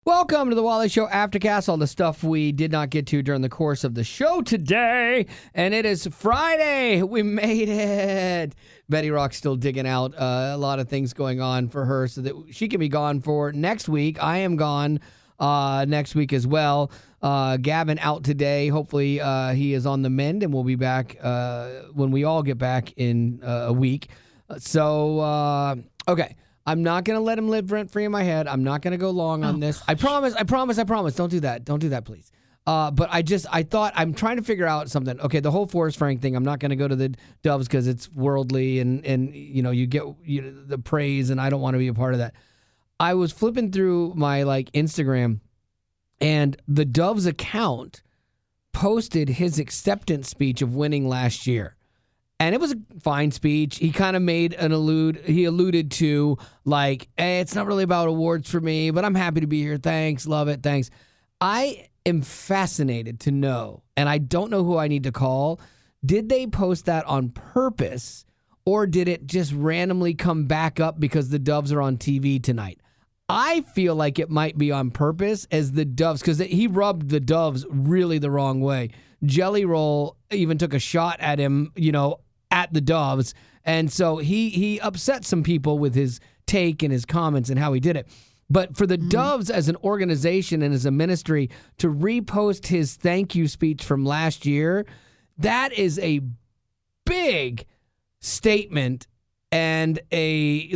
Welcome to the Wally Show Aftercast, all the stuff we did not get to during the course of the show today. And it is Friday. We made it. Betty Rock's still digging out a lot of things going on for her so that she can be gone for next week. I am gone next week as well. Gavin out today. Hopefully he is on the mend and we'll be back when we all get back in a week. Okay. I'm not going to let him live rent-free in my head. I'm not going to go long on this. I promise. Don't do that. Don't do that, please. But I thought, I'm trying to figure out something. Okay, the whole Forrest Frank thing, I'm not going to go to the Doves because it's worldly and you get the praise, and I don't want to be a part of that. I was flipping through my Instagram, and the Doves account posted his acceptance speech of winning last year. And it was a fine speech. He kind of alluded to hey, it's not really about awards for me, but I'm happy to be here. Thanks. Love it. Thanks. I am fascinated to know, and I don't know who I need to call. Did they post that on purpose, or did it just randomly come back up because the Doves are on TV tonight? I feel like it might be on purpose as the Doves, because he rubbed the Doves really the wrong way. Jelly Roll even took a shot at him, at the Doves. And so he upset some people with his take and his comments and how he did it. But for the Doves as an organization and as a ministry to repost his thank you speech from last year, that is a big statement and I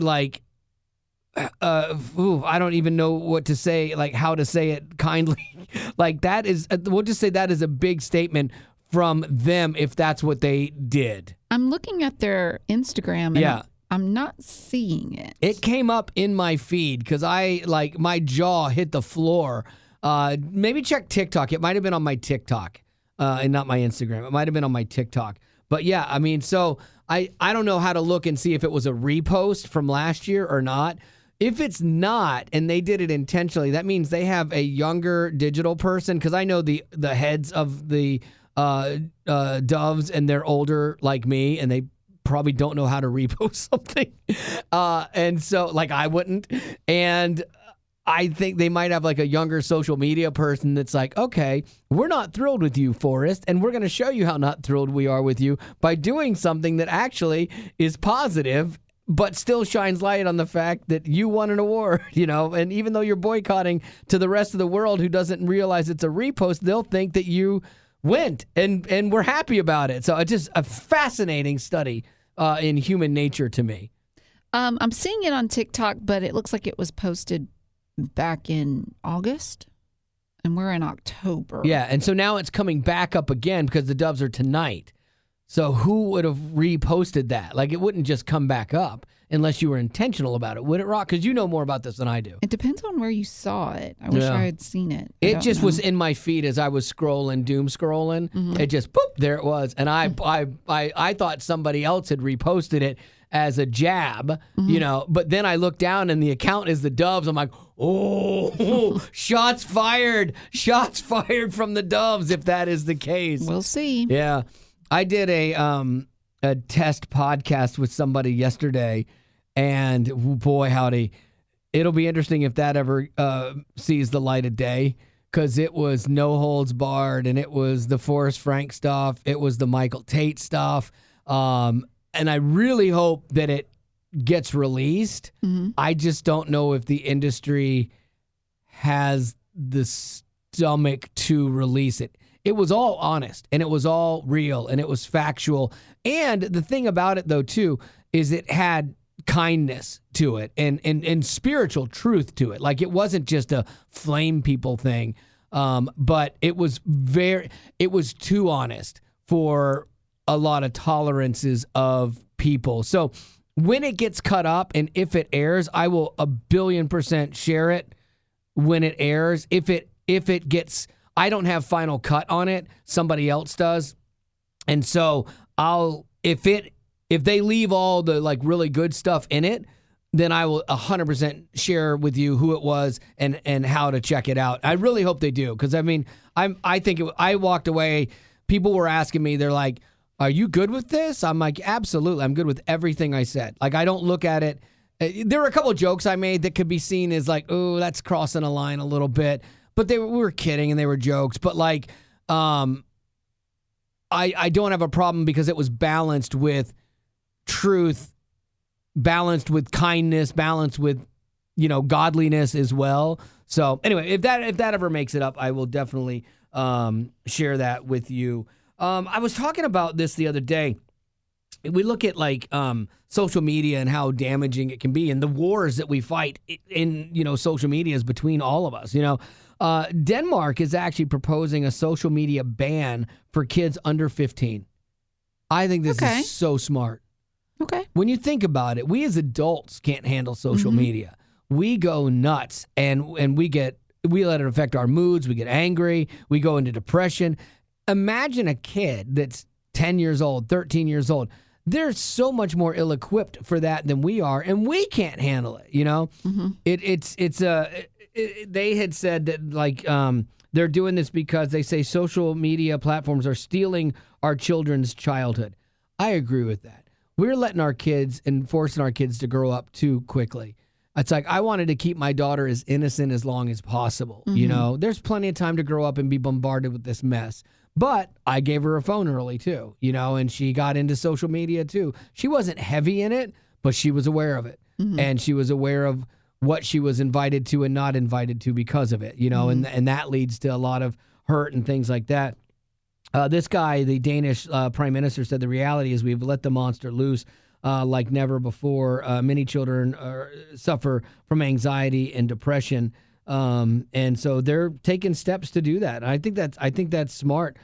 don't even know what to say, how to say it kindly. That is, we'll just say that is a big statement from them if that's what they did. I'm looking at their Instagram and I'm not seeing it. It came up in my feed because my jaw hit the floor. Maybe check TikTok. It might have been on my TikTok and not my Instagram. It might have been on my TikTok. But yeah, so I don't know how to look and see if it was a repost from last year or not. If it's not, and they did it intentionally, that means they have a younger digital person, because I know the heads of the Doves, and they're older like me, and they probably don't know how to repost something. And so, I wouldn't. And I think they might have a younger social media person that's okay, we're not thrilled with you, Forrest, and we're going to show you how not thrilled we are with you by doing something that actually is positive, but still shines light on the fact that you won an award, and even though you're boycotting to the rest of the world who doesn't realize it's a repost, they'll think that you went, and we're happy about it. So it's just a fascinating study in human nature to me. I'm seeing it on TikTok, but it looks like it was posted back in August, and we're in October. Yeah, and so now it's coming back up again because the Doves are tonight. So who would have reposted that? It wouldn't just come back up unless you were intentional about it, would it, Rock? Because you know more about this than I do. It depends on where you saw it. I wish I had seen it. It just was in my feed as I was doom scrolling. Mm-hmm. It just, boop, there it was. And I thought somebody else had reposted it as a jab, but then I looked down and the account is the Doves. I'm like, oh, shots fired. Shots fired from the Doves if that is the case. We'll see. Yeah. I did a test podcast with somebody yesterday, and boy, howdy, it'll be interesting if that ever sees the light of day, because it was no holds barred, and it was the Forrest Frank stuff, it was the Michael Tate stuff, and I really hope that it gets released. Mm-hmm. I just don't know if the industry has the stomach to release it. It was all honest, and it was all real, and it was factual. And the thing about it, though, too, is it had kindness to it and spiritual truth to it. It wasn't just a flame people thing, but it was too honest for a lot of tolerances of people. So when it gets cut up and if it airs, I will 1,000,000,000% share it when it airs. If it gets... I don't have final cut on it. Somebody else does. And so if they leave all the really good stuff in it, then I will 100% share with you who it was and how to check it out. I really hope they do, because I walked away. People were asking me, they're like, "Are you good with this?" I'm like, "Absolutely. I'm good with everything I said." I don't look at it There were a couple of jokes I made that could be seen as like, oh, that's crossing a line a little bit. But we were kidding and they were jokes. But like, I don't have a problem because it was balanced with truth, balanced with kindness, balanced with, godliness as well. So anyway, if that ever makes it up, I will definitely share that with you. I was talking about this the other day. We look at like social media and how damaging it can be, and the wars that we fight in social media is between all of us. Denmark is actually proposing a social media ban for kids under 15. I think this is so smart. Okay. When you think about it, we as adults can't handle social media. We go nuts and we let it affect our moods. We get angry. We go into depression. Imagine a kid that's 10 years old, 13 years old. They're so much more ill-equipped for that than we are, and we can't handle it. They had said that like they're doing this because they say social media platforms are stealing our children's childhood. I agree with that. We're letting our kids and forcing our kids to grow up too quickly. It's like I wanted to keep my daughter as innocent as long as possible. There's plenty of time to grow up and be bombarded with this mess. But I gave her a phone early too, and she got into social media too. She wasn't heavy in it, but she was aware of it. And she was aware of what she was invited to and not invited to because of it, and that leads to a lot of hurt and things like that. This guy, the Danish prime minister, said the reality is we've let the monster loose like never before. Many children suffer from anxiety and depression. And so they're taking steps to do that. I think that's smart.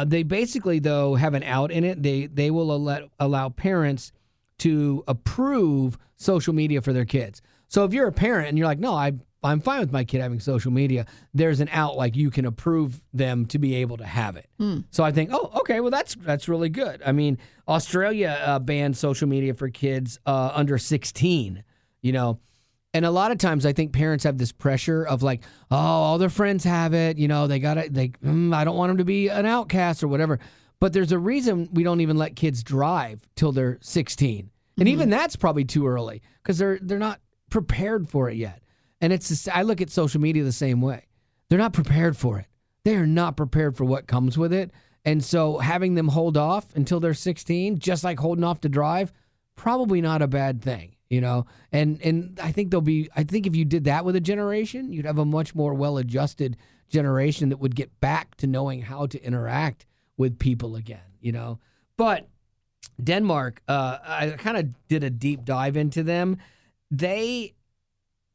They basically, though, have an out in it. They will allow parents to approve social media for their kids. So if you're a parent and you're like, no, I'm fine with my kid having social media, there's an out, like you can approve them to be able to have it. So I think, oh, okay, well, that's really good. I mean, Australia banned social media for kids under 16, And a lot of times I think parents have this pressure of like, oh, all their friends have it. I don't want them to be an outcast or whatever. But there's a reason we don't even let kids drive till they're 16. And even that's probably too early because they're not prepared for it yet. And I look at social media the same way. They're not prepared for it. They are not prepared for what comes with it. And so having them hold off until they're 16, just like holding off to drive, probably not a bad thing. And I think if you did that with a generation, you'd have a much more well-adjusted generation that would get back to knowing how to interact with people again, But Denmark, I kind of did a deep dive into them. They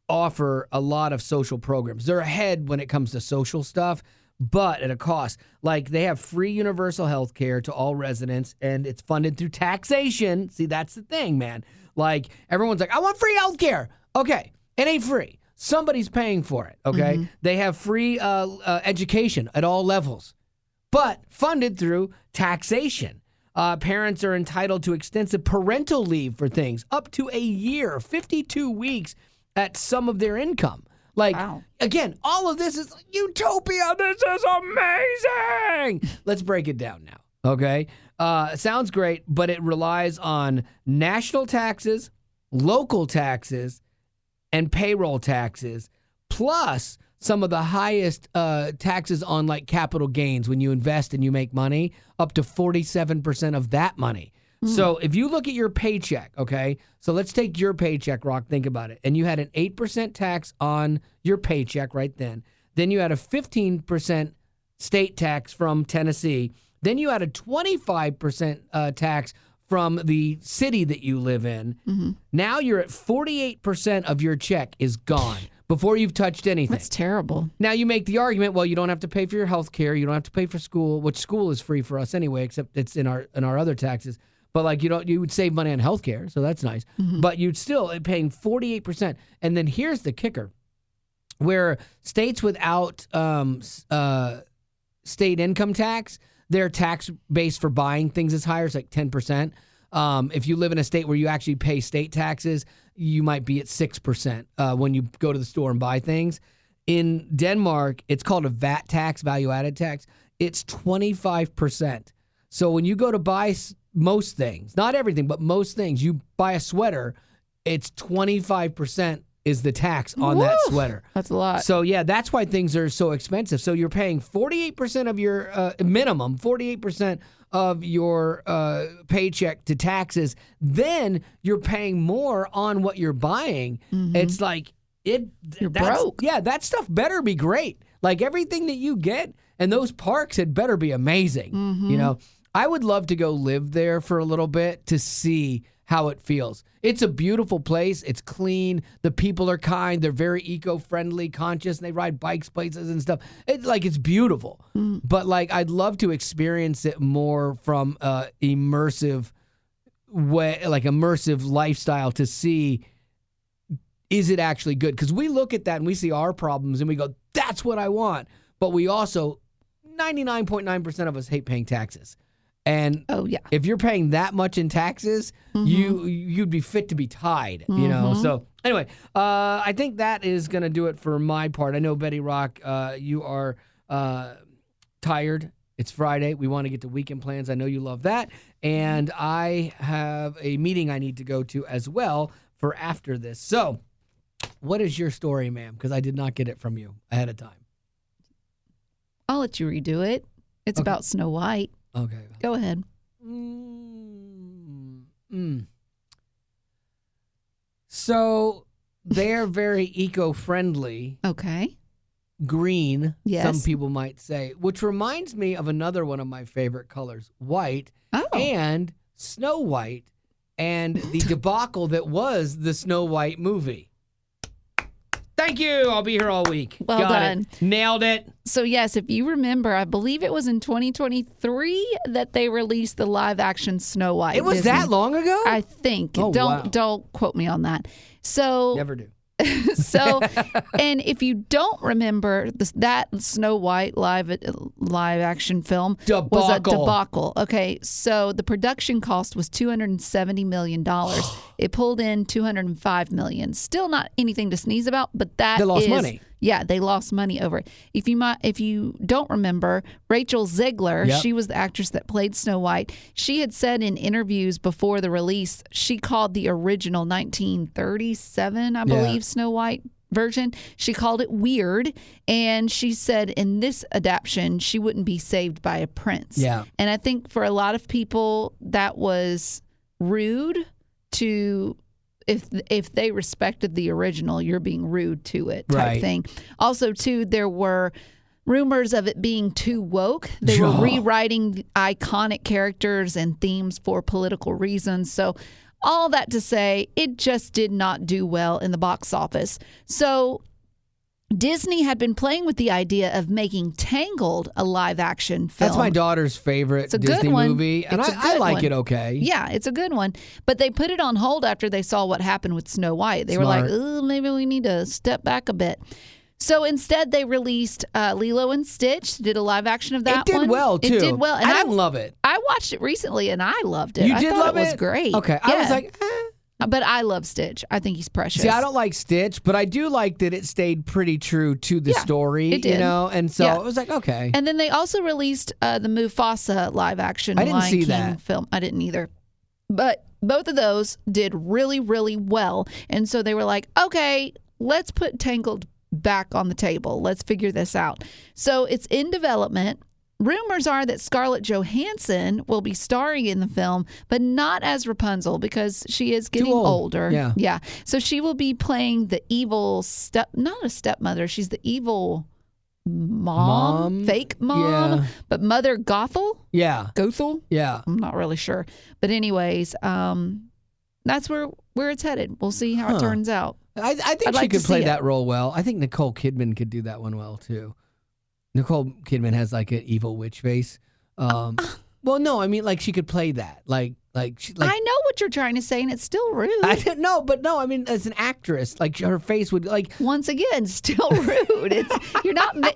offer a lot of social programs. They're ahead when it comes to social stuff, but at a cost. Like they have free universal health care to all residents, and it's funded through taxation. See, that's the thing, man. Like everyone's like, I want free health care. Okay, it ain't free. Somebody's paying for it, okay? They have free education at all levels, but funded through taxation. Parents are entitled to extensive parental leave for things up to a year, 52 weeks at some of their income. Like, Again, all of this is utopia. This is amazing. Let's break it down now, okay? Sounds great, but it relies on national taxes, local taxes, and payroll taxes, plus some of the highest taxes on like capital gains when you invest and you make money, up to 47% of that money. So if you look at your paycheck, okay, so let's take your paycheck, Rock, think about it, and you had an 8% tax on your paycheck right then. Then you had a 15% state tax from Tennessee. Then you had a 25% tax from the city that you live in. Now you're at 48% of your check is gone before you've touched anything. That's terrible. Now you make the argument, well, you don't have to pay for your health care. You don't have to pay for school, which school is free for us anyway, except it's in our other taxes. But like you would save money on health care, so that's nice. But you'd still paying 48%. And then here's the kicker. Where states without state income tax, their tax base for buying things is higher. It's like 10%. If you live in a state where you actually pay state taxes, you might be at 6% when you go to the store and buy things. In Denmark, it's called a VAT tax, value-added tax. It's 25%. So when you go to buy most things, not everything, but most things, you buy a sweater, it's 25% is the tax on that sweater. That's a lot. So, yeah, that's why things are so expensive. So you're paying 48% of your minimum, 48% of your paycheck to taxes. Then you're paying more on what you're buying. It's like you're broke. Yeah, that stuff better be great. Like everything that you get, and those parks had better be amazing. You know, I would love to go live there for a little bit to see how it feels. It's a beautiful place. It's clean. The people are kind. They're very eco-friendly, conscious, and they ride bikes places and stuff. It's beautiful. But like I'd love to experience it more from immersive way, like immersive lifestyle, to see, is it actually good? Because we look at that and we see our problems and we go, that's what I want. But we also, 99.9% of us hate paying taxes. And if you're paying that much in taxes, you'd be fit to be tied, you know? So anyway, I think that is going to do it for my part. I know, Betty Rock, you are tired. It's Friday. We want to get to weekend plans. I know you love that. And I have a meeting I need to go to as well for after this. So what is your story, ma'am? Because I did not get it from you ahead of time. I'll let you redo it. It's about Snow White. Okay. Go ahead. So they're very eco-friendly. Okay. Green, yes. Some people might say, which reminds me of another one of my favorite colors, white, and Snow White, and the debacle that was the Snow White movie. Thank you. I'll be here all week. Well done. It. Nailed it. So, yes, if you remember, I believe it was in 2023 that they released the live-action Snow White. It was Disney. that long ago? I think. Oh, Don't quote me on that. So never do. So, and if you don't remember, that Snow White live action film was a debacle. Okay, so the production cost was $270 million. It pulled in $205 million. Still not anything to sneeze about, but that they lost money. Yeah, they lost money over it. If you don't remember, Rachel Zegler, she was the actress that played Snow White. She had said in interviews before the release, she called the original 1937, I believe, Snow White version, she called it weird. And she said in this adaptation, she wouldn't be saved by a prince. Yeah. And I think for a lot of people, that was rude to... If they respected the original, you're being rude to it type thing. Also, too, there were rumors of it being too woke. They were rewriting iconic characters and themes for political reasons. So all that to say, it just did not do well in the box office. So Disney had been playing with the idea of making Tangled a live-action film. That's my daughter's favorite Disney movie, and I like it okay. Yeah, it's a good one. But they put it on hold after they saw what happened with Snow White. They were like, maybe we need to step back a bit. So instead, they released Lilo and Stitch, did a live action of that one. It did well, too. It did well. And I didn't love it. I watched it recently, and I loved it. You did love it? It was great. Okay. Yeah. I was like, But I love Stitch. I think he's precious. See, I don't like Stitch, but I do like that it stayed pretty true to the story, it did. You know? And so it was like, okay. And then they also released the Mufasa live-action Lion King film. I didn't either. But both of those did really, really well. And so they were like, okay, let's put Tangled back on the table. Let's figure this out. So it's in development. Rumors are that Scarlett Johansson will be starring in the film, but not as Rapunzel because she is getting older. Yeah. So she will be playing the evil not a stepmother. She's the evil mom? Fake mom, but Mother Gothel? Yeah. Gothel? Yeah. I'm not really sure. But anyways, that's where it's headed. We'll see how it turns out. I think she could play that role well. I think Nicole Kidman could do that one well, too. Nicole Kidman has like an evil witch face. Well, no, I mean like she could play that. Like I know what you're trying to say, and it's still rude. I didn't know, but no, I mean as an actress, like her face would like. Once again, still rude.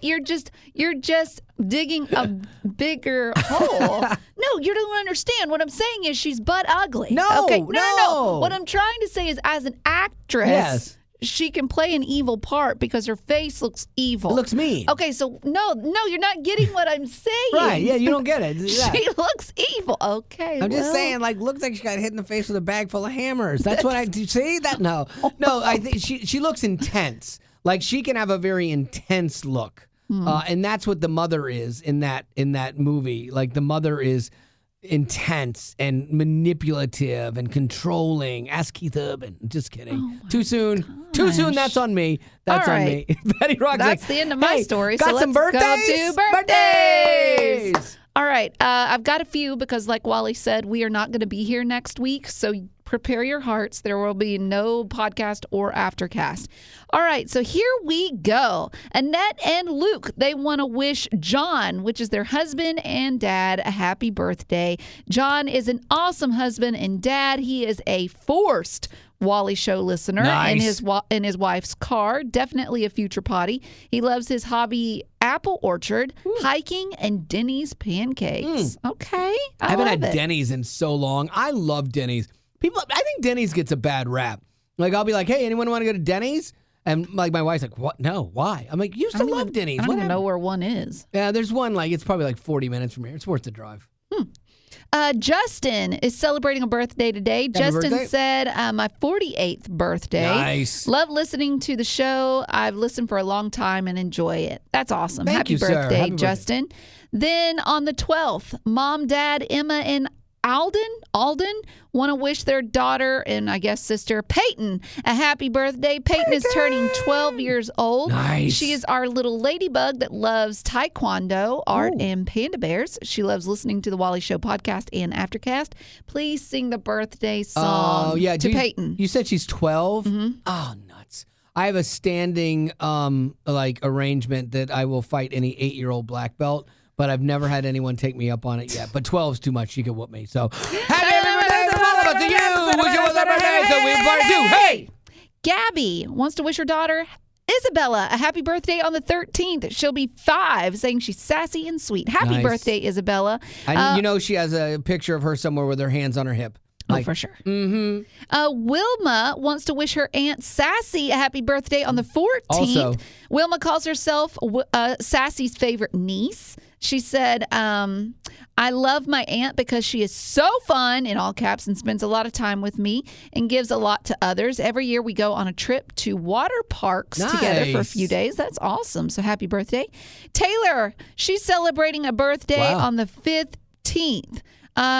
You're just digging a bigger hole. No, you don't understand. What I'm saying is she's butt ugly. No, okay, no. What I'm trying to say is, as an actress. Yes. she can play an evil part because her face looks evil. It looks mean. Okay, so no, you're not getting what I'm saying. Right, yeah, you don't get it. Yeah. She looks evil. Okay, I'm just saying, like, looks like she got hit in the face with a bag full of hammers. That's what I do. See that? No, I think she looks intense. Like, she can have a very intense look, and that's what the mother is in that movie. Like, the mother is intense and manipulative and controlling. Ask Keith Urban. Just kidding. Too soon. Gosh. Too soon. That's on me. That's on me. Betty Rock's That's the end of my story. Got so some let's birthdays? go to birthdays. All right. I've got a few because, like Wally said, we are not going to be here next week. So prepare your hearts. There will be no podcast or Aftercast. All right. So here we go. Annette and Luke, they want to wish John, which is their husband and dad, a happy birthday. John is an awesome husband and dad. He is a forced Wally Show listener. Nice. in his wife's car. Definitely a future potty. He loves his hobby, apple orchard, hiking, and Denny's pancakes. Okay. I haven't had Denny's in so long. I love Denny's. I think Denny's gets a bad rap. Like, I'll be like, hey, anyone want to go to Denny's? And like my wife's like, what? No, why? I'm like, you used to love Denny's. I don't even know where one is. Yeah, there's one, like, it's probably like 40 minutes from here. It's worth the drive. Justin is celebrating a birthday today. Happy Justin birthday. said, my 48th birthday. Nice. Love listening to the show. I've listened for a long time and enjoy it. That's awesome. Thank Happy you, sir. birthday, Happy Justin. birthday. Then on the 12th, Mom, Dad, Emma, and Alden want to wish their daughter and I guess sister Peyton a happy birthday. Peyton is turning 12 years old. Nice. She is our little ladybug that loves taekwondo, art, and panda bears. She loves listening to the Wally Show podcast and Aftercast. Please sing the birthday song to Peyton. You said she's 12? Mm-hmm. Oh, nuts. I have a standing arrangement that I will fight any 8-year-old black belt. But I've never had anyone take me up on it yet. But 12's too much. She could whoop me. So, happy birthday from all of us to you. Wish you was our birthday. So we party too. Hey! Gabby wants to wish her daughter, Isabella, a happy birthday on the 13th. She'll be 5, saying she's sassy and sweet. Happy birthday, Isabella. And she has a picture of her somewhere with her hands on her hip. Like, for sure. Mm-hmm. Wilma wants to wish her Aunt Sassy a happy birthday on the 14th. Also, Wilma calls herself Sassy's favorite niece. She said, I love my aunt because she is so fun, in all caps, and spends a lot of time with me and gives a lot to others. Every year we go on a trip to water parks together for a few days. That's awesome. So happy birthday. Taylor, she's celebrating a birthday on the 15th.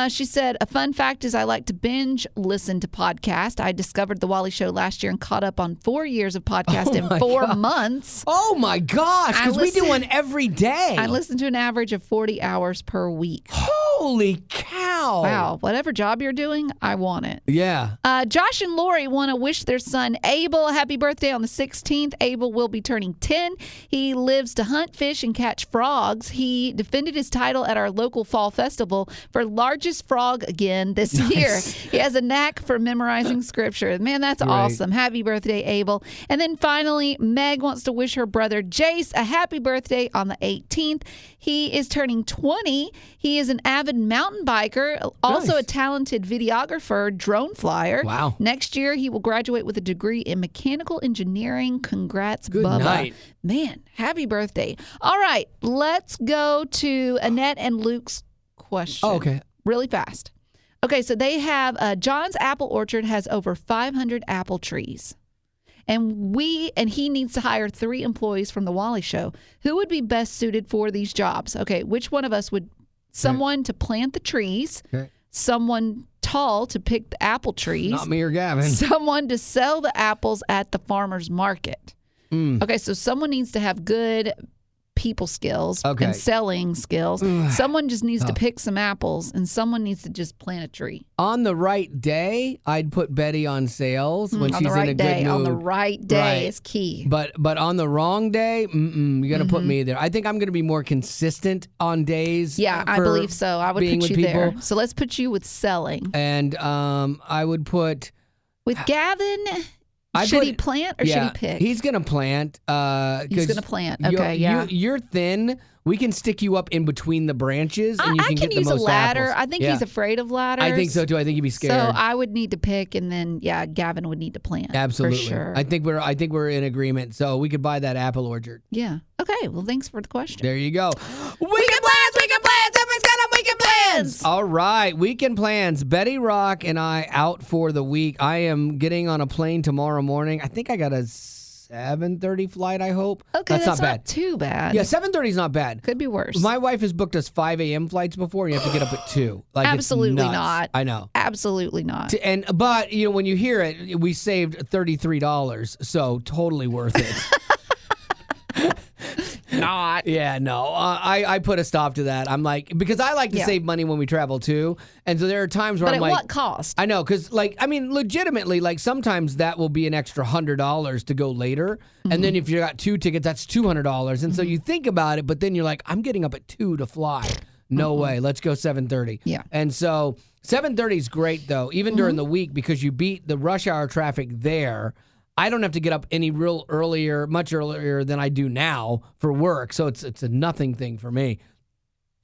She said, a fun fact is I like to binge listen to podcasts. I discovered The Wally Show last year and caught up on 4 years of podcast in 4 months. Oh, my gosh, because we do one every day. I listen to an average of 40 hours per week. Holy cow. Wow. Whatever job you're doing, I want it. Yeah. Josh and Lori want to wish their son Abel a happy birthday on the 16th. Abel will be turning 10. He lives to hunt, fish, and catch frogs. He defended his title at our local fall festival for largest frog again this year. He has a knack for memorizing scripture. Man, that's awesome. Happy birthday, Abel. And then finally, Meg wants to wish her brother Jace a happy birthday on the 18th. He is turning 20. He is an avid mountain biker, also a talented videographer, drone flyer. Wow. Next year, he will graduate with a degree in mechanical engineering. Congrats, Good Bubba. night. Man, happy birthday. All right, let's go to Annette and Luke's question. Oh, okay. Really fast. Okay, so they have John's apple orchard has over 500 apple trees. And he needs to hire 3 employees from the Wally Show. Who would be best suited for these jobs? Okay, which one of us would? Someone to plant the trees, someone tall to pick the apple trees. Not me or Gavin. Someone to sell the apples at the farmer's market. Okay, so someone needs to have good people skills and selling skills. Someone just needs to pick some apples, and someone needs to just plant a tree. On the right day, I'd put Betty on sales when she's in a good mood. On the right day is key. But on the wrong day, you got to put me there. I think I'm going to be more consistent on days. Yeah, I believe so. I would put you there. So let's put you with selling. And I would put... With Gavin... Should he plant or should he pick? He's going to plant. He's going to plant. Okay, You're thin. We can stick you up in between the branches, and you can get the most apples. I can use a ladder. I think he's afraid of ladders. I think so too. I think he'd be scared. So I would need to pick, and then Gavin would need to plant. Absolutely, for sure. I think we're in agreement. So we could buy that apple orchard. Yeah. Okay. Well, thanks for the question. There you go. Weekend plans. Everyone's got weekend plans. All right, weekend plans. Betty Rock and I out for the week. I am getting on a plane tomorrow morning. I think I got a 7:30 flight, I hope. Okay, that's not too bad. Yeah, 7:30 is not bad. Could be worse. My wife has booked us 5 a.m. flights before, and you have to get up at 2. Like, absolutely it's nuts. not. I know. Absolutely not. But when you hear it, we saved $33, so totally worth it. Not. Yeah, no. I put a stop to that. I'm like, because I like to save money when we travel too. And so there are times where I'm like. But at what cost? I know, because legitimately, sometimes that will be an extra $100 to go later. Mm-hmm. And then if you got 2 tickets, that's $200. And so you think about it, but then you're like, I'm getting up at 2 to fly. No way. Let's go 7:30. Yeah. And so 7:30 is great though, even during the week, because you beat the rush hour traffic there. I don't have to get up much earlier than I do now for work. So it's a nothing thing for me.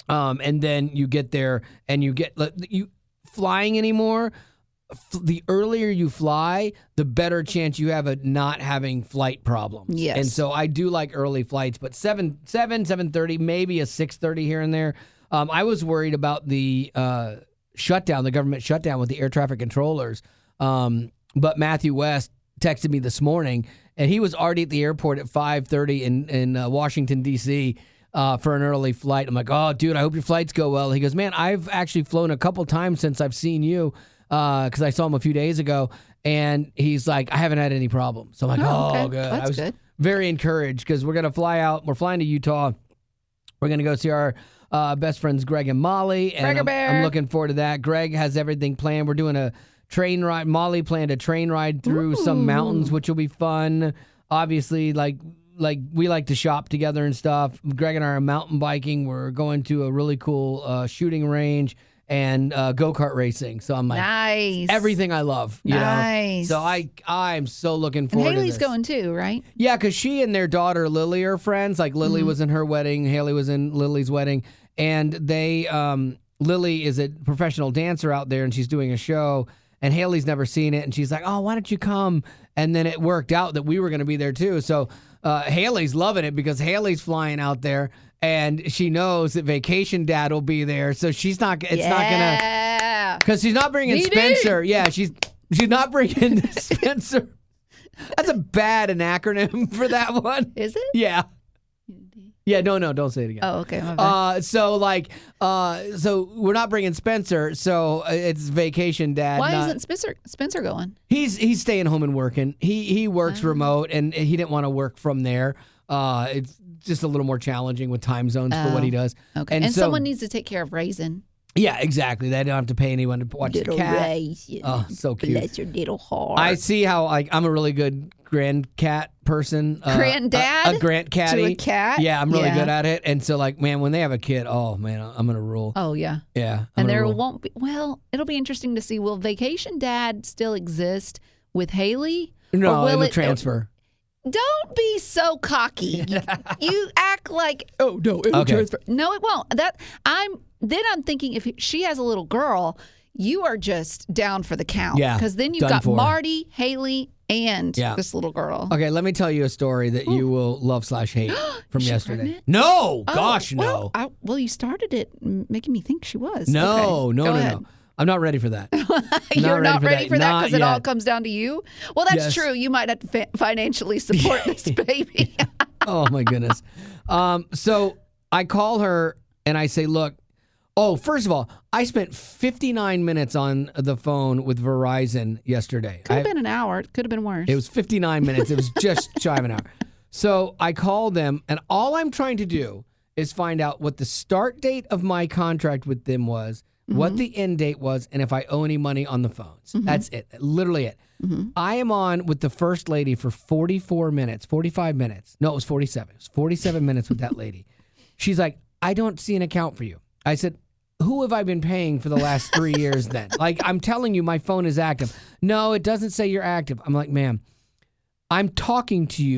And then you get there and you flying anymore. The earlier you fly, the better chance you have of not having flight problems. Yes. And so I do like early flights, but 7:30, maybe a 6:30 here and there. I was worried about the shutdown, the government shutdown with the air traffic controllers. But Matthew West texted me this morning, and he was already at the airport at 5:30 in Washington, D.C. For an early flight. I'm like, oh, dude, I hope your flights go well. He goes, man, I've actually flown a couple times since I've seen you, because I saw him a few days ago, and he's like, I haven't had any problems. So I'm like, okay. Good. That's I was good. very encouraged, because we're going to fly out. We're flying to Utah. We're going to go see our best friends, Greg and Molly, and I'm looking forward to that. Greg has everything planned. We're doing a train ride. Molly planned a train ride through some mountains, which will be fun. Obviously, like we like to shop together and stuff. Greg and I are mountain biking. We're going to a really cool shooting range and go-kart racing. So I'm like, nice. Everything I love. You know? So I'm so looking forward to this. Haley's going too, right? Yeah, because she and their daughter Lily are friends. Like Lily was in her wedding. Haley was in Lily's wedding. And they, Lily is a professional dancer out there, and she's doing a show. And Haley's never seen it, and she's like, oh, why don't you come? And then it worked out that we were going to be there too. So Haley's loving it, because Haley's flying out there, and she knows that Vacation Dad will be there. So she's not, not going to, because she's not bringing Spencer. Yeah, she's not bringing Spencer. That's a bad acronym for that one. Is it? Yeah. Yeah, no, don't say it again. Oh, okay. My bad. So we're not bringing Spencer, so it's Vacation Dad. Why isn't Spencer going? He's staying home and working. He works remote, and he didn't want to work from there. It's just a little more challenging with time zones for what he does. Okay, and so, someone needs to take care of Raisin. Yeah, exactly. They don't have to pay anyone to watch the cat. Raisin. Oh, so cute. Bless your little heart. I see how I'm a really good grand cat person. Granddad? A grant catty. To a cat? Yeah, I'm really good at it. And so, man, when they have a kid, oh, man, I'm going to rule. Oh, yeah. Yeah. And there won't be, it'll be interesting to see, will Vacation Dad still exist with Haley? No, or will it transfer? Don't be so cocky. You act like, oh, no, it'll transfer. No, it won't. I'm thinking, if she has a little girl, you are just down for the count. Yeah. Because then you've got Marty, Haley, and this little girl. Okay, let me tell you a story that you will love/hate from yesterday. Pregnant? No, gosh, no. Well, you started it making me think she was. No, okay. No. I'm not ready for that. You're not ready for that because it all comes down to you? Well, that's true. You might have to financially support this baby. Oh, my goodness. So I call her and I say, look, first of all, I spent 59 minutes on the phone with Verizon yesterday. Could have been an hour. It could have been worse. It was 59 minutes. It was just shy of an hour. So I called them, and all I'm trying to do is find out what the start date of my contract with them was, what the end date was, and if I owe any money on the phones. That's it. Literally it. I am on with the first lady for 45 minutes. No, it was 47. It was 47 minutes with that lady. She's like, I don't see an account for you. I said, who have I been paying for the last 3 years then? I'm telling you, my phone is active. No, it doesn't say you're active. I'm like, ma'am, I'm talking to you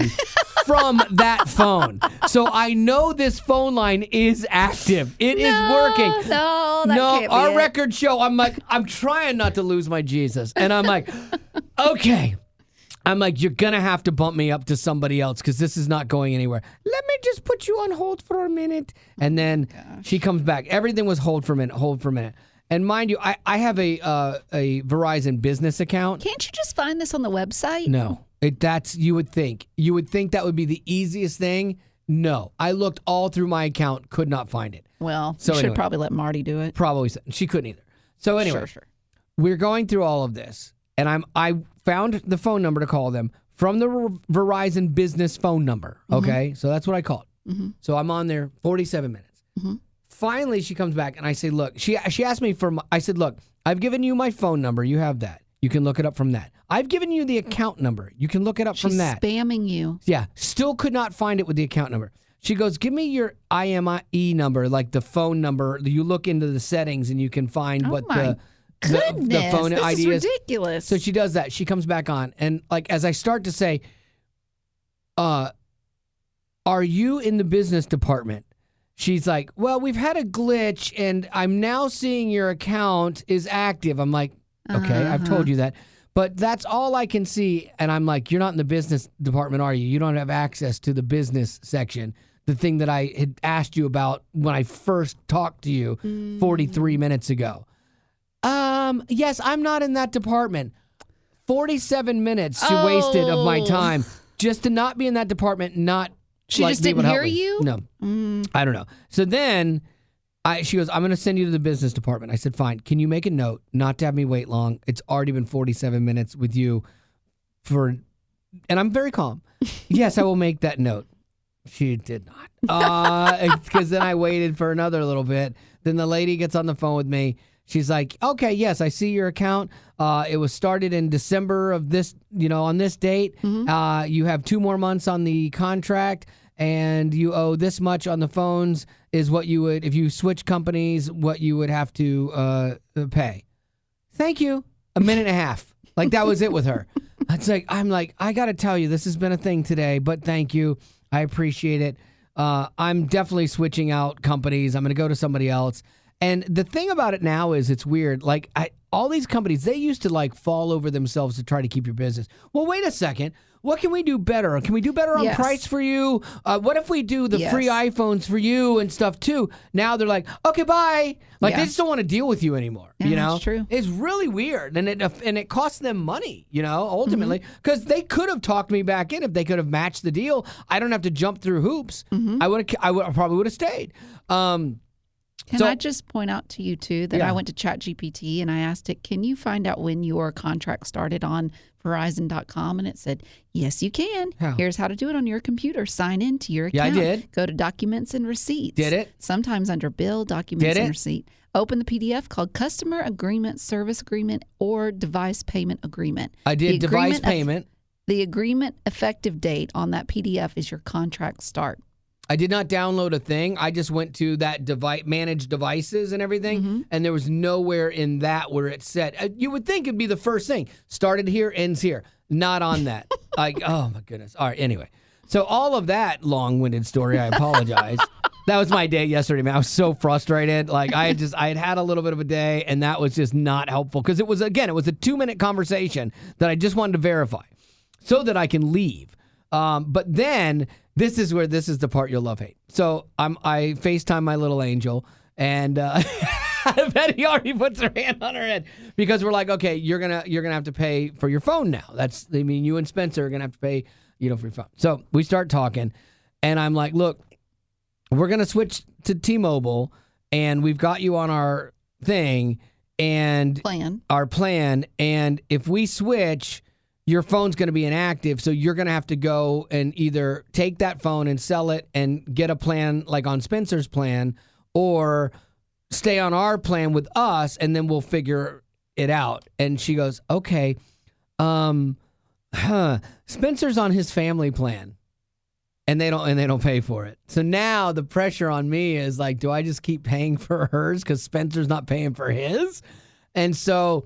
from that phone. So I know this phone line is active. It is working. No, that can't be our it. records show. I'm like, I'm trying not to lose my Jesus. And I'm like, okay. I'm like, you're going to have to bump me up to somebody else because this is not going anywhere. Let me just put you on hold for a minute. And then she comes back. Everything was hold for a minute. And mind you, I have a Verizon business account. Can't you just find this on the website? No. You would think that would be the easiest thing. No. I looked all through my account, could not find it. Well, you should probably let Marty do it. Probably. She couldn't either. So anyway, sure. We're going through all of this. And I found the phone number to call them from the Verizon business phone number. Okay, so that's what I called. So I'm on there 47 minutes. Finally, she comes back and I say, look, she asked me I said, look, I've given you my phone number. You have that. You can look it up from that. I've given you the account number. You can look it up from that. She's spamming you. Yeah, still could not find it with the account number. She goes, give me your IME number, like the phone number. You look into the settings and you can find what the phone this ID is ridiculous. So she does that. She comes back on. And like as I start to say, are you in the business department? She's like, well, we've had a glitch and I'm now seeing your account is active. I'm like, okay, I've told you that. But that's all I can see. And I'm like, you're not in the business department, are you? You don't have access to the business section. The thing that I had asked you about when I first talked to you 43 minutes ago. Yes, I'm not in that department. 47 minutes she wasted of my time just to not be in that department, She just didn't hear you? No. I don't know. So then she goes, I'm going to send you to the business department. I said, fine. Can you make a note not to have me wait long? It's already been 47 minutes with you and I'm very calm. Yes, I will make that note. She did not. Because then I waited for another little bit. Then the lady gets on the phone with me. She's like, okay, yes, I see your account. It was started in December of this, on this date. You have 2 more months on the contract, and you owe this much on the phones is what you would, if you switch companies, what you would have to pay. Thank you. A minute and a half. Like, that was it with her. I'm like, I got to tell you, this has been a thing today, but thank you. I appreciate it. I'm definitely switching out companies. I'm going to go to somebody else. And the thing about it now is it's weird. Like all these companies, they used to like fall over themselves to try to keep your business. Well, wait a second. What can we do better? Can we do better on price for you? What if we do the free iPhones for you and stuff too? Now they're like, okay, bye. Like they just don't want to deal with you anymore. Yeah, you know, that's true. It's really weird, and it costs them money. Ultimately, because they could have talked me back in if they could have matched the deal. I don't have to jump through hoops. I probably would have stayed. Can I just point out to you, too, that I went to ChatGPT and I asked it, can you find out when your contract started on Verizon.com? And it said, yes, you can. How? Here's how to do it on your computer. Sign in to your Yeah, account. I did. Go to Documents and Receipts. Did it? Sometimes under Bill, Documents and Receipt. Open the PDF called Customer Agreement, Service Agreement, or Device Payment Agreement. I did device payment. The agreement effective date on that PDF is your contract start. I did not download a thing. I just went to that manage devices and everything, and there was nowhere in that where it said. You would think it'd be the first thing. Started here, ends here. Not on that. Like, oh my goodness. All right. Anyway, so all of that long-winded story. I apologize. That was my day yesterday, man. I was so frustrated. Like I had a little bit of a day, and that was just not helpful because it was a 2-minute conversation that I just wanted to verify so that I can leave. But then. This is the part you'll love hate. So I FaceTime my little angel, and Betty already puts her hand on her head because we're like, okay, you're gonna have to pay for your phone now. You and Spencer are gonna have to pay, for your phone. So we start talking, and I'm like, look, we're gonna switch to T-Mobile, and we've got you on our thing and our plan, and if we switch. Your phone's going to be inactive, so you're going to have to go and either take that phone and sell it and get a plan like on Spencer's plan, or stay on our plan with us, and then we'll figure it out. And she goes, okay, Spencer's on his family plan, and they don't pay for it. So now the pressure on me is like, do I just keep paying for hers because Spencer's not paying for his? And so.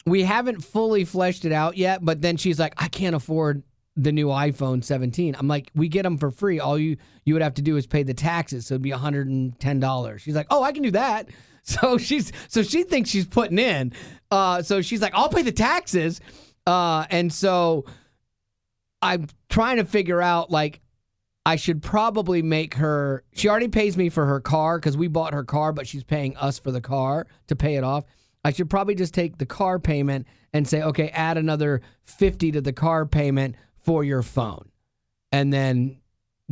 We haven't fully fleshed it out yet, but then she's like, I can't afford the new iPhone 17. I'm like, we get them for free. All you would have to do is pay the taxes. So it'd be $110. She's like, oh, I can do that. So she thinks she's putting in. So she's like, I'll pay the taxes. And so I'm trying to figure out, like, I should probably make her, she already pays me for her car because we bought her car, but she's paying us for the car to pay it off. I should probably just take the car payment and say, okay, add another $50 to the car payment for your phone, and then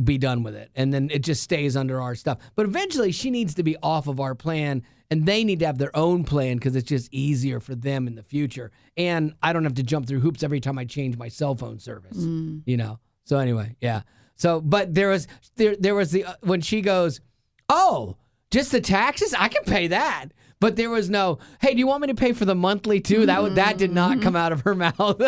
be done with it. And then it just stays under our stuff. But eventually she needs to be off of our plan, and they need to have their own plan because it's just easier for them in the future. And I don't have to jump through hoops every time I change my cell phone service, you know? So anyway, yeah. So, but there was the, when she goes, oh, just the taxes? I can pay that. But there was no, hey, do you want me to pay for the monthly too? That did not come out of her mouth.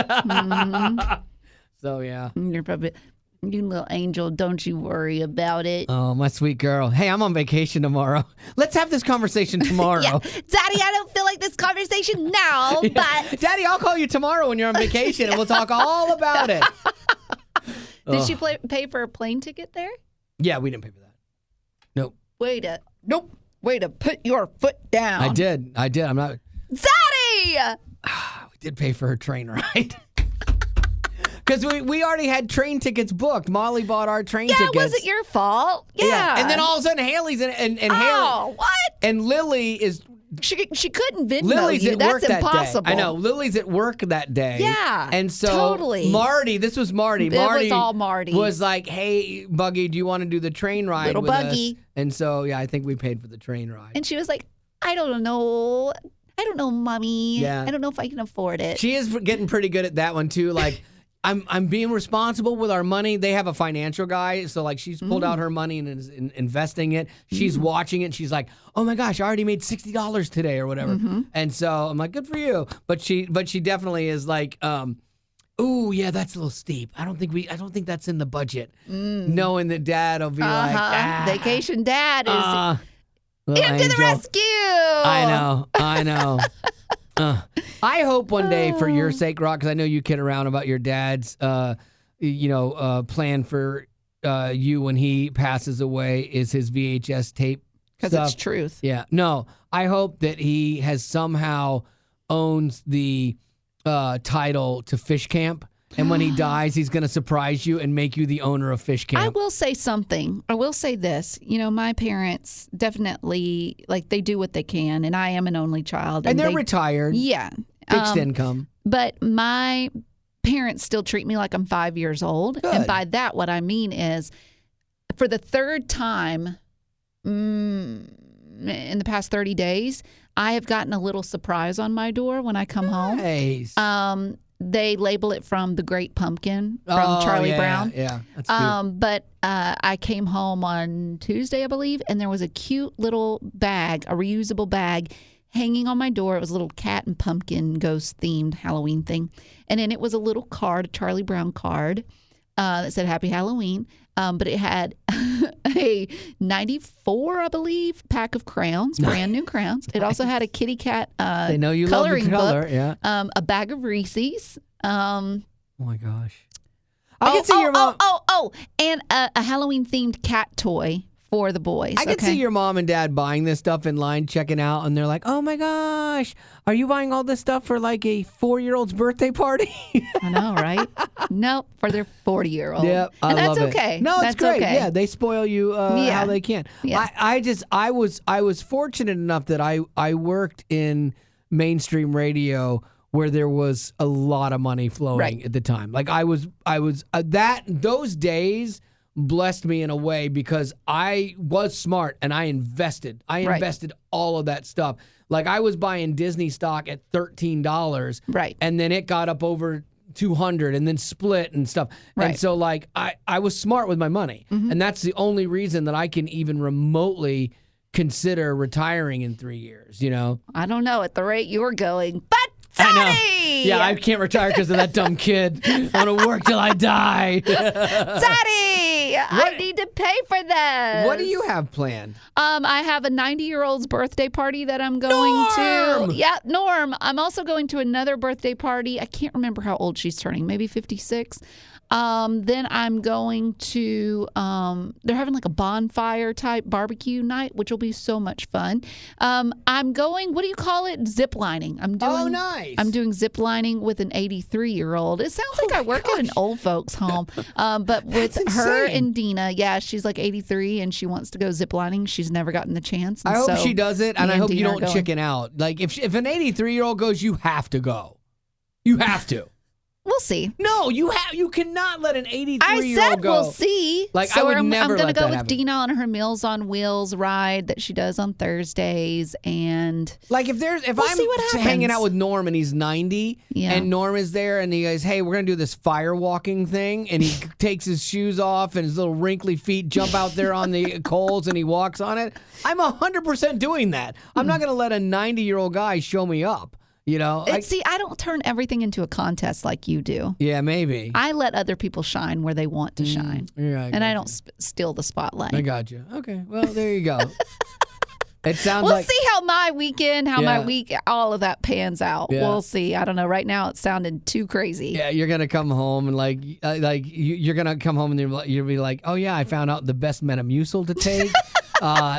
So, yeah. You're probably, you little angel, don't you worry about it. Oh, my sweet girl. Hey, I'm on vacation tomorrow. Let's have this conversation tomorrow. Yeah. Daddy, I don't feel like this conversation now, but. Daddy, I'll call you tomorrow when you're on vacation and we'll talk all about it. Did she pay for a plane ticket there? Yeah, we didn't pay for that. Nope. Way to put your foot down. I did. I'm not. Daddy! We did pay for her train ride. Because we already had train tickets booked. Molly bought our train tickets. Yeah, was it your fault? Yeah. And then all of a sudden Haley's and Haley. Oh, what? And Lily is. She couldn't Venmo Lily's you. at That's work that impossible. day. I know. Lily's at work that day. Yeah. And so totally. Marty, this was Marty. It was all Marty. Was like, hey, Buggy, do you want to do the train ride Little with Buggy. us? And so, yeah, I think we paid for the train ride. And she was like, I don't know, Mommy. Yeah. I don't know if I can afford it. She is getting pretty good at that one, too. Like, I'm being responsible with our money. They have a financial guy, so like she's pulled out her money and is investing it. She's watching it. And she's like, "Oh my gosh, I already made $60 today or whatever." And so I'm like, "Good for you." But she definitely is like, "Ooh, yeah, that's a little steep. I don't think that's in the budget." Knowing that Dad will be like, "Vacation Dad is him to the rescue." I know. I hope one day, for your sake, Rock, because I know you kid around about your dad's, plan for you when he passes away is his VHS tape. Because it's truth. Yeah. No, I hope that he has somehow owns the title to Fish Camp. And when he dies, he's going to surprise you and make you the owner of Fish Camp. I will say something. I will say this. You know, my parents definitely, like, they do what they can. And I am an only child. And they're retired. Yeah. Fixed income. But my parents still treat me like I'm 5 years old. Good. And by that, what I mean is, for the third time in the past 30 days, I have gotten a little surprise on my door when I come home. They label it from The Great Pumpkin from Charlie Brown. Yeah, that's cute. But I came home on Tuesday, I believe, and there was a cute little bag, a reusable bag, hanging on my door. It was a little cat and pumpkin ghost themed Halloween thing. And in it was a little card, a Charlie Brown card that said Happy Halloween. But it had a 94, I believe, pack of crayons, brand new crowns. It also had a kitty cat they know you coloring love the color, book, yeah. A bag of Reese's. Oh my gosh. I can see your mom. And a Halloween themed cat toy for the boys. I can see your mom and dad buying this stuff in line, checking out, and they're like, "Oh my gosh, are you buying all this stuff for like a 4-year-old's birthday party?" I know, right? Nope, for their 40-year-old. Yeah, and that's love it. okay. No, it's that's great. Okay. Yeah, they spoil you how they can. Yeah. I was fortunate enough that I worked in mainstream radio where there was a lot of money flowing at the time. Like I was those days blessed me in a way because I was smart and I invested. I invested all of that stuff. Like I was buying Disney stock at $13. Right. And then it got up over 200 and then split and stuff. Right. And so like I was smart with my money. And that's the only reason that I can even remotely consider retiring in 3 years, you know? I don't know at the rate you're going, but I know. Yeah, I can't retire because of that dumb kid. I'm going to work till I die. Daddy, I need to pay for this. What do you have planned? I have a 90-year-old's birthday party that I'm going to. Yeah, Norm. I'm also going to another birthday party. I can't remember how old she's turning, maybe 56. Then I'm going to, they're having like a bonfire type barbecue night, which will be so much fun. I'm going, what do you call it? Zip lining. Nice. I'm doing zip lining with an 83-year-old. It sounds like I work at an old folks home. But with her and Dina, yeah, she's like 83 and she wants to go zip lining. She's never gotten the chance. I hope she does it, and I hope you don't chicken out. Like if an 83-year-old goes, you have to go. You have to. We'll see. No, you cannot let an 83-year-old go. I said we'll see. Like, so I'm going to go with Dina on her Meals on Wheels ride that she does on Thursdays, and like if I'm hanging out with Norm and he's 90, and Norm is there and he goes, "Hey, we're going to do this fire walking thing," and he takes his shoes off and his little wrinkly feet jump out there on the coals and he walks on it. I'm 100% doing that. I'm not going to let a 90-year-old guy show me up. You know, see, I don't turn everything into a contest like you do. Yeah, maybe. I let other people shine where they want to shine. Yeah, I don't steal the spotlight. I got you. Okay, well, there you go. It sounds we'll see how my weekend, my week, all of that pans out. Yeah. We'll see. I don't know. Right now, it sounded too crazy. Yeah, you're gonna come home and you're gonna come home and you'll be like, "Oh yeah, I found out the best Metamucil to take."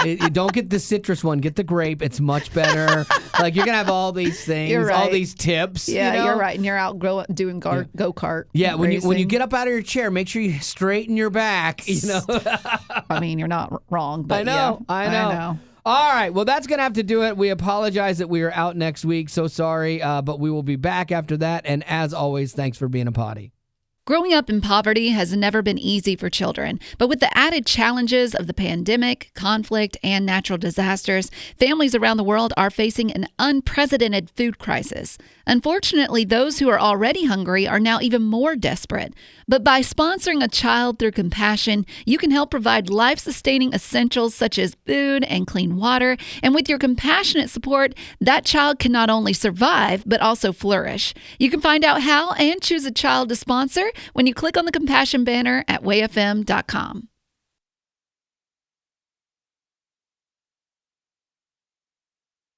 You don't get the citrus one, get the grape. It's much better. Like you're gonna have all these things, all these tips. Yeah, you're right, and you're out doing go-kart. Yeah, when you get up out of your chair, make sure you straighten your back. You know, I mean, you're not wrong. But I know. All right, well, that's going to have to do it. We apologize that we are out next week. So sorry, but we will be back after that. And as always, thanks for being a potty. Growing up in poverty has never been easy for children, but with the added challenges of the pandemic, conflict, and natural disasters, families around the world are facing an unprecedented food crisis. Unfortunately, those who are already hungry are now even more desperate. But by sponsoring a child through compassion, you can help provide life-sustaining essentials such as food and clean water. And with your compassionate support, that child can not only survive, but also flourish. You can find out how and choose a child to sponsor when you click on the compassion banner at wayfm.com.